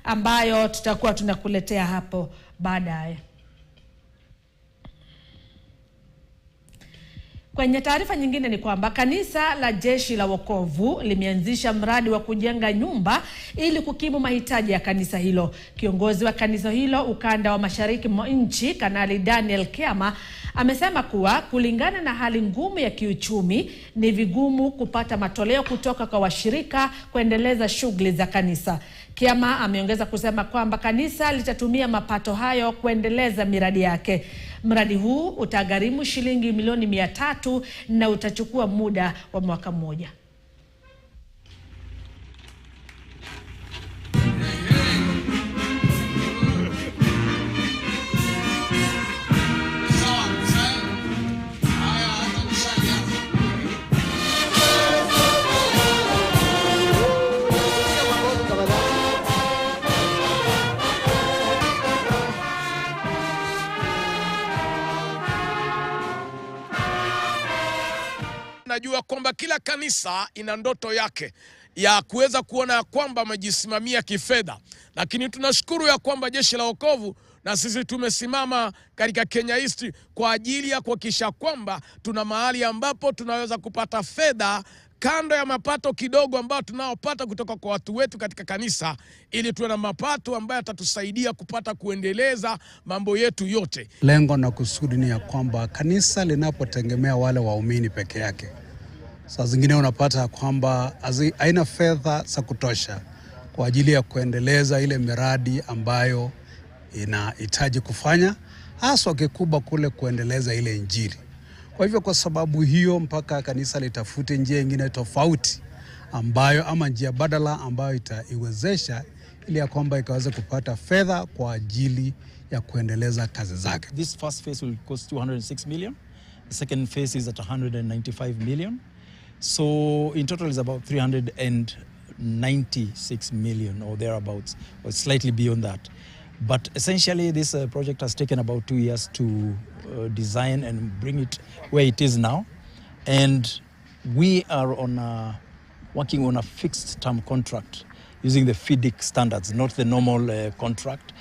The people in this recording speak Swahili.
ambayo tutakuwa tunakuletea hapo baadaye. Kwenye taarifa nyingine ni kwamba kanisa la Jeshi la Wokovu limeanzisha mradi wa kujenga nyumba ili kukimu mahitaji ya kanisa hilo. Kiongozi wa kanisa hilo ukanda wa mashariki mwa nchi, Kanali Daniel Kiama, amesema kuwa kulingana na hali ngumu ya kiuchumi ni vigumu kupata matoleo kutoka kwa washirika kuendeleza shughuli za kanisa. Kiama ameongeza kusema kwamba kanisa litatumia mapato hayo kuendeleza miradi yake. Mradi huu utagharimu shilingi milioni 300 na utachukua muda wa mwaka mmoja. Najua kwamba kila kanisa ina ndoto yake ya kuweza kuona kwamba wamejisimamia kifedha, lakini tunashukuru ya kwamba Jeshi la Wokovu na sisi tumesimama katika Kenya East kwa ajili ya kuhakikisha kwamba tuna mahali ambapo tunaweza kupata fedha kando ya mapato kidogo ambayo tunaopata kutoka kwa watu wetu katika kanisa, ili tuwe na mapato ambayo yatatusaidia kupata kuendeleza mambo yetu yote. Lengo na kusudi ni ya kwamba kanisa linapotegemea wale waumini peke yake, saa zingine unapata kwamba haina fedha za kutosha kwa ajili ya kuendeleza ile miradi ambayo inahitaji kufanya, haswa kikubwa kule kuendeleza ile Injili. Kwa hivyo kwa sababu hiyo mpaka kanisa litafute njia nyingine tofauti ambayo ama njia badala ambayo itaiwezesha ili ya kwamba ikaweze kupata fedha kwa ajili ya kuendeleza kazi zake. This first phase will cost 206 million. The second phase is at 195 million. So in total is about 396 million or thereabouts, or slightly beyond that. But essentially this project has taken about 2 years to design and bring it where it is now. And we are working on a fixed term contract using the FIDIC standards, not the normal contract.